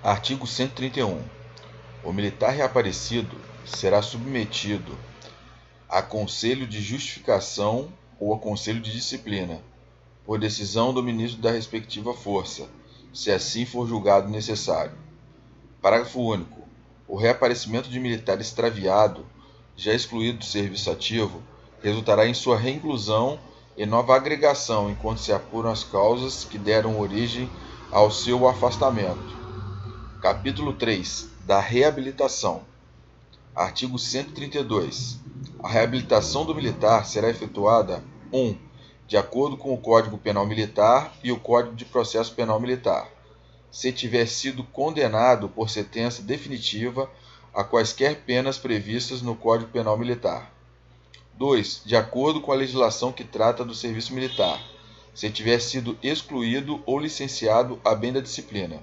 Artigo 131. O militar reaparecido será submetido a conselho de justificação ou a conselho de disciplina, por decisão do ministro da respectiva força, se assim for julgado necessário. Parágrafo único. O reaparecimento de militar extraviado, já excluído do serviço ativo, resultará em sua reinclusão e nova agregação enquanto se apuram as causas que deram origem ao seu afastamento. Capítulo 3. Da reabilitação. Artigo 132. A reabilitação do militar será efetuada 1. De acordo com o Código Penal Militar e o Código de Processo Penal Militar, se tiver sido condenado por sentença definitiva a quaisquer penas previstas no Código Penal Militar. 2. De acordo com a legislação que trata do serviço militar, se tiver sido excluído ou licenciado a bem da disciplina.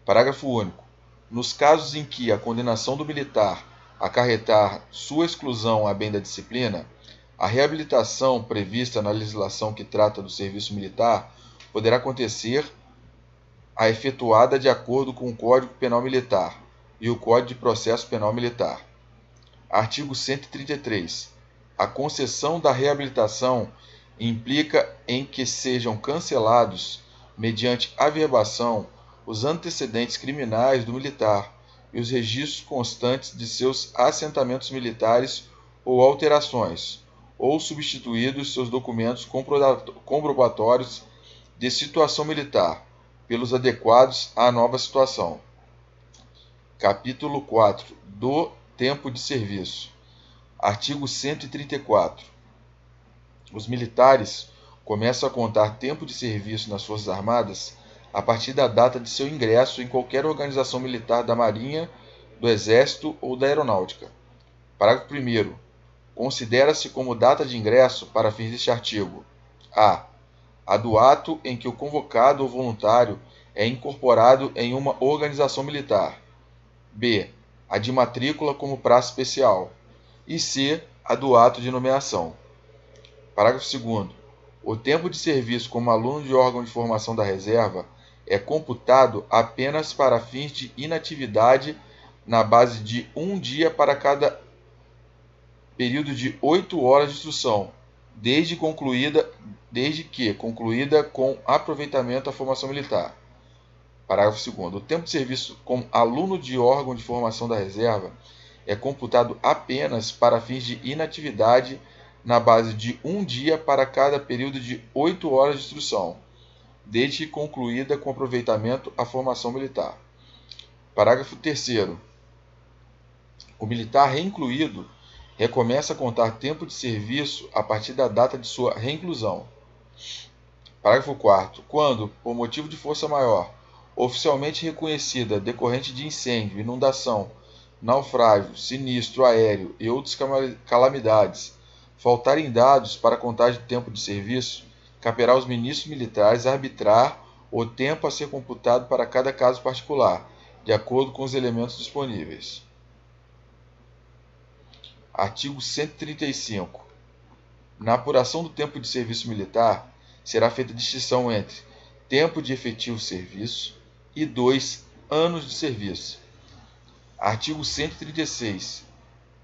Parágrafo único. Nos casos em que a condenação do militar acarretar sua exclusão a bem da disciplina, a reabilitação prevista na legislação que trata do serviço militar poderá acontecer a efetuada de acordo com o Código Penal Militar e o Código de Processo Penal Militar. Artigo 133. A concessão da reabilitação implica em que sejam cancelados, mediante averbação, os antecedentes criminais do militar e os registros constantes de seus assentamentos militares ou alterações, ou substituídos seus documentos comprobatórios de situação militar, pelos adequados à nova situação. Capítulo 4. Do tempo de serviço. Artigo 134. Os militares começam a contar tempo de serviço nas Forças Armadas a partir da data de seu ingresso em qualquer organização militar da Marinha, do Exército ou da Aeronáutica. Parágrafo 1º. Considera-se como data de ingresso, para fins deste artigo, a do ato em que o convocado ou voluntário é incorporado em uma organização militar, b. a de matrícula como praça especial, e c. a do ato de nomeação. Parágrafo 2º. O tempo de serviço como aluno de órgão de formação da reserva é computado apenas para fins de inatividade na base de 1 dia para cada período de 8 horas de instrução, desde que concluída com aproveitamento a formação militar. Parágrafo 2º. O tempo de serviço como aluno de órgão de formação da reserva é computado apenas para fins de inatividade na base de 1 dia para cada período de 8 horas de instrução, desde que concluída com aproveitamento a formação militar. Parágrafo 3º. O militar reincluído recomeça a contar tempo de serviço a partir da data de sua reinclusão. Parágrafo 4º. Quando, por motivo de força maior, oficialmente reconhecida decorrente de incêndio, inundação, naufrágio, sinistro aéreo e outras calamidades, faltarem dados para a contagem de tempo de serviço, caberá aos ministros militares arbitrar o tempo a ser computado para cada caso particular, de acordo com os elementos disponíveis. Artigo 135. Na apuração do tempo de serviço militar, será feita distinção entre tempo de efetivo serviço e 2 anos de serviço. Artigo 136.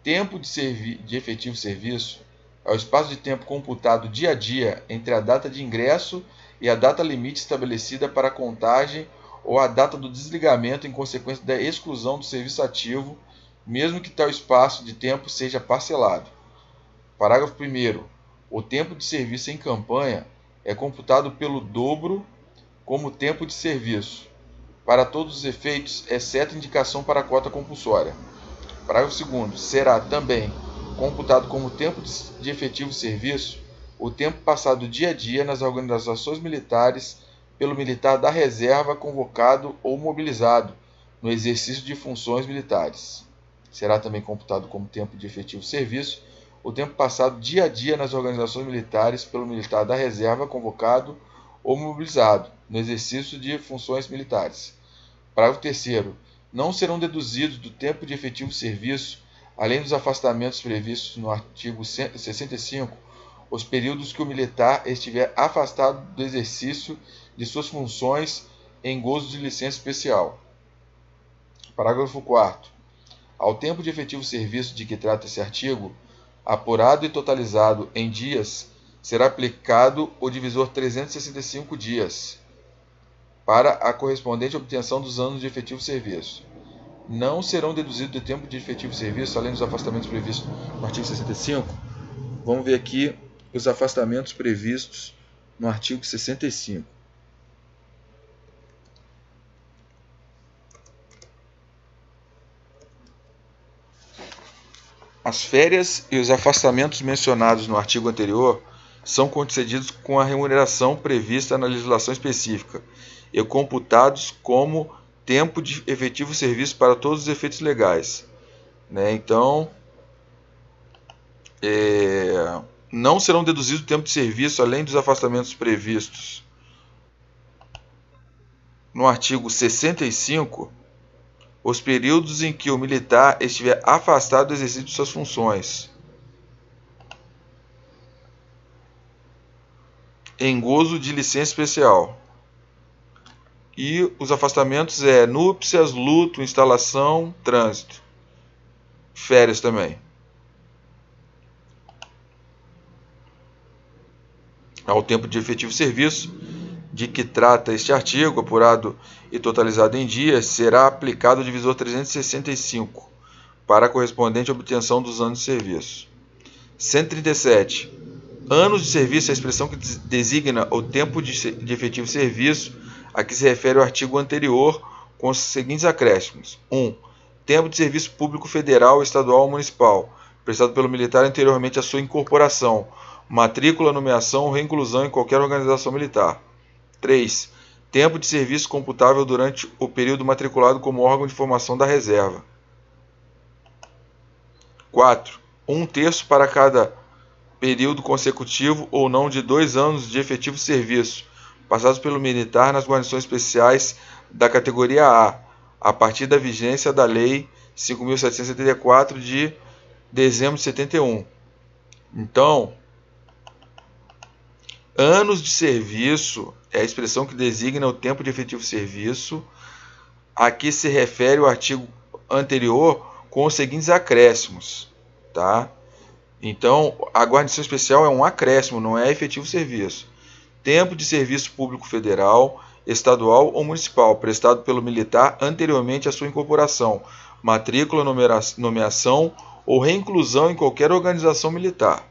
Tempo de efetivo serviço é o espaço de tempo computado dia a dia entre a data de ingresso e a data limite estabelecida para a contagem ou a data do desligamento em consequência da exclusão do serviço ativo, mesmo que tal espaço de tempo seja parcelado. Parágrafo 1º. O tempo de serviço em campanha é computado pelo dobro como tempo de serviço, para todos os efeitos, exceto indicação para a cota compulsória. Parágrafo 2º. Será também computado como tempo de efetivo serviço o tempo passado dia a dia nas organizações militares pelo militar da reserva convocado ou mobilizado no exercício de funções militares. Será também computado como tempo de efetivo serviço o tempo passado dia a dia nas organizações militares pelo militar da reserva convocado ou mobilizado no exercício de funções militares. Parágrafo 3º. Não serão deduzidos do tempo de efetivo serviço, além dos afastamentos previstos no artigo 65, os períodos que o militar estiver afastado do exercício de suas funções em gozo de licença especial. Parágrafo 4º. Ao tempo de efetivo serviço de que trata esse artigo, apurado e totalizado em dias, será aplicado o divisor 365 dias para a correspondente obtenção dos anos de efetivo serviço. Não serão deduzidos do tempo de efetivo serviço, além dos afastamentos previstos no artigo 65. Vamos ver aqui os afastamentos previstos no artigo 65. As férias e os afastamentos mencionados no artigo anterior são concedidos com a remuneração prevista na legislação específica e computados como tempo de efetivo serviço para todos os efeitos legais. Então, não serão deduzidos o tempo de serviço além dos afastamentos previstos no artigo 65, os períodos em que o militar estiver afastado do exercício de suas funções, em gozo de licença especial. E os afastamentos núpcias, luto, instalação, trânsito. Férias também. Ao tempo de efetivo serviço de que trata este artigo, apurado e totalizado em dias, será aplicado o divisor 365 para a correspondente obtenção dos anos de serviço. 137. Anos de serviço é a expressão que designa o tempo de efetivo serviço a que se refere o artigo anterior, com os seguintes acréscimos. 1. Tempo de serviço público federal, estadual ou municipal, prestado pelo militar anteriormente à sua incorporação, matrícula, nomeação ou reinclusão em qualquer organização militar. 3. Tempo de serviço computável durante o período matriculado como órgão de formação da reserva. 4. 1/3 para cada período consecutivo ou não de 2 anos de efetivo serviço, passados pelo militar nas guarnições especiais da categoria a partir da vigência da Lei 5.774 de dezembro de 71. Então, anos de serviço é a expressão que designa o tempo de efetivo serviço a que se refere o artigo anterior, com os seguintes acréscimos. Tá? Então, a guarnição especial é um acréscimo, não é efetivo serviço. Tempo de serviço público federal, estadual ou municipal, prestado pelo militar anteriormente à sua incorporação, matrícula, nomeação ou reinclusão em qualquer organização militar.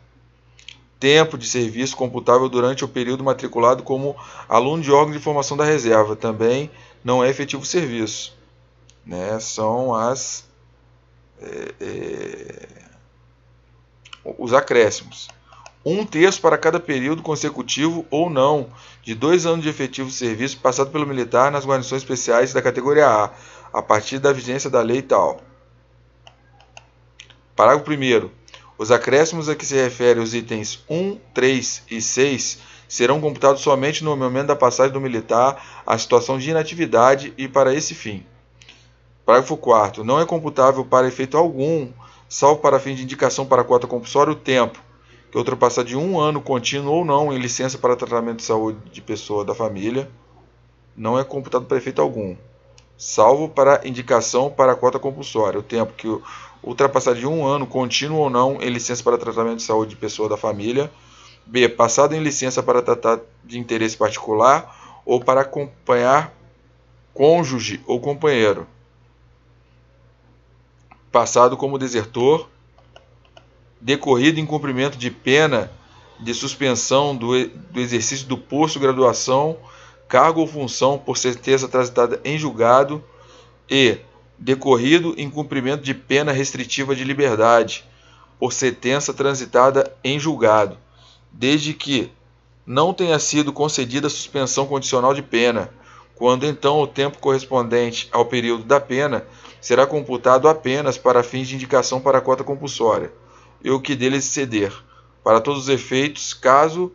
Tempo de serviço computável durante o período matriculado como aluno de órgão de formação da reserva, também não é efetivo serviço. São os acréscimos. 1/3 para cada período consecutivo ou não de 2 anos de efetivo serviço passado pelo militar nas guarnições especiais da categoria a partir da vigência da lei tal. Parágrafo 1º. Os acréscimos a que se refere os itens 1, 3 e 6 serão computados somente no momento da passagem do militar à situação de inatividade e para esse fim. Parágrafo 4º. Não é computável para efeito algum, salvo para fim de indicação para a cota compulsória, o tempo que ultrapassar de 1 ano contínuo ou não em licença para tratamento de saúde de pessoa da família. Não é computado para efeito algum, salvo para indicação para a cota compulsória, o tempo que ultrapassar de 1 ano contínuo ou não em licença para tratamento de saúde de pessoa da família. B. Passado em licença para tratar de interesse particular ou para acompanhar cônjuge ou companheiro. Passado como desertor. Decorrido em cumprimento de pena de suspensão do exercício do posto, graduação, cargo ou função por sentença transitada em julgado. E decorrido em cumprimento de pena restritiva de liberdade por sentença transitada em julgado, desde que não tenha sido concedida suspensão condicional de pena, quando então o tempo correspondente ao período da pena será computado apenas para fins de indicação para a cota compulsória, e o que dele exceder, para todos os efeitos, caso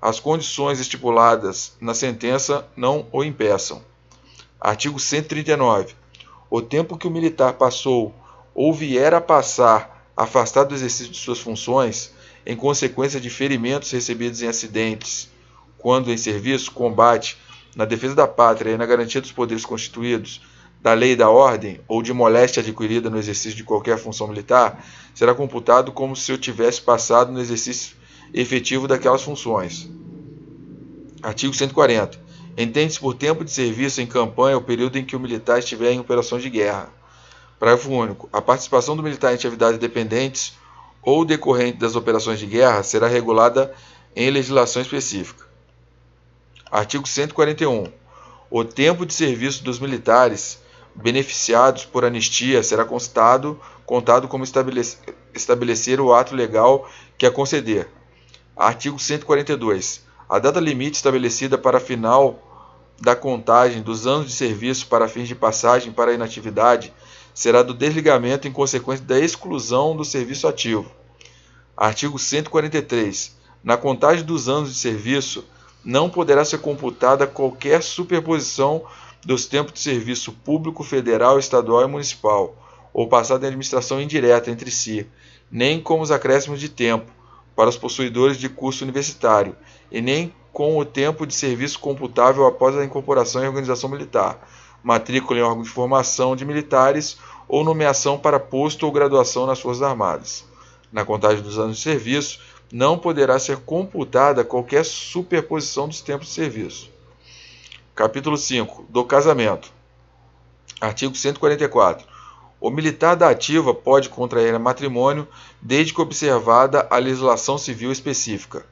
as condições estipuladas na sentença não o impeçam. Artigo 139. O tempo que o militar passou ou vier a passar afastado do exercício de suas funções, em consequência de ferimentos recebidos em acidentes, quando em serviço, combate, na defesa da pátria e na garantia dos poderes constituídos, da lei e da ordem ou de moléstia adquirida no exercício de qualquer função militar, será computado como se eu tivesse passado no exercício efetivo daquelas funções. Artigo 140. Entende-se por tempo de serviço em campanha o período em que o militar estiver em operações de guerra. Parágrafo único. A participação do militar em atividades dependentes ou decorrente das operações de guerra será regulada em legislação específica. Artigo 141. O tempo de serviço dos militares beneficiados por anistia será contado como estabelecer o ato legal que a conceder. Artigo 142. A data limite estabelecida para final da contagem dos anos de serviço para fins de passagem para a inatividade será do desligamento em consequência da exclusão do serviço ativo. Artigo 143. Na contagem dos anos de serviço, não poderá ser computada qualquer superposição dos tempos de serviço público, federal, estadual e municipal, ou passado em administração indireta entre si, nem com os acréscimos de tempo para os possuidores de curso universitário, e nem com o tempo de serviço computável após a incorporação em organização militar, matrícula em órgão de formação de militares ou nomeação para posto ou graduação nas Forças Armadas. Na contagem dos anos de serviço, não poderá ser computada qualquer superposição dos tempos de serviço. Capítulo 5. Do casamento. Artigo 144. O militar da ativa pode contrair matrimônio desde que observada a legislação civil específica.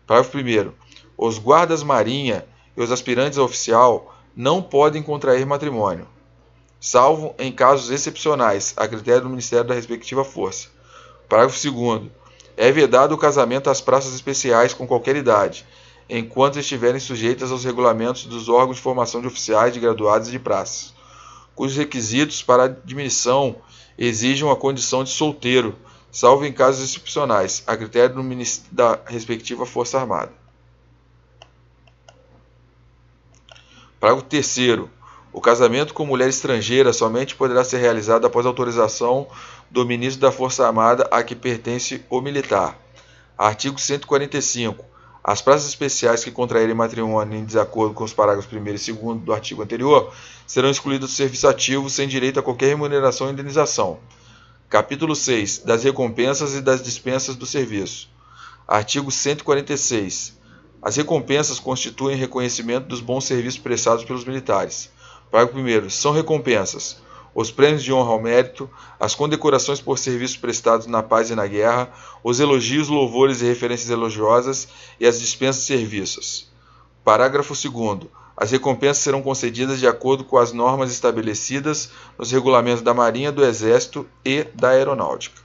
Parágrafo 1º. Os guardas-marinha e os aspirantes a oficial não podem contrair matrimônio, salvo em casos excepcionais, a critério do Ministério da respectiva força. Parágrafo 2º. É vedado o casamento às praças especiais com qualquer idade, enquanto estiverem sujeitas aos regulamentos dos órgãos de formação de oficiais, de graduados e de praças, cujos requisitos para admissão exijam a condição de solteiro, salvo em casos excepcionais, a critério da respectiva Força Armada. Parágrafo 3º. O casamento com mulher estrangeira somente poderá ser realizado após autorização do ministro da Força Armada a que pertence o militar. Artigo 145. As praças especiais que contraírem matrimônio em desacordo com os parágrafos 1º e 2º do artigo anterior serão excluídas do serviço ativo sem direito a qualquer remuneração ou indenização. Capítulo 6. Das recompensas e das dispensas do serviço. Artigo 146. As recompensas constituem reconhecimento dos bons serviços prestados pelos militares. Parágrafo 1º. São recompensas: os prêmios de honra ao mérito, as condecorações por serviços prestados na paz e na guerra, os elogios, louvores e referências elogiosas e as dispensas de serviços. Parágrafo 2º. As recompensas serão concedidas de acordo com as normas estabelecidas nos regulamentos da Marinha, do Exército e da Aeronáutica.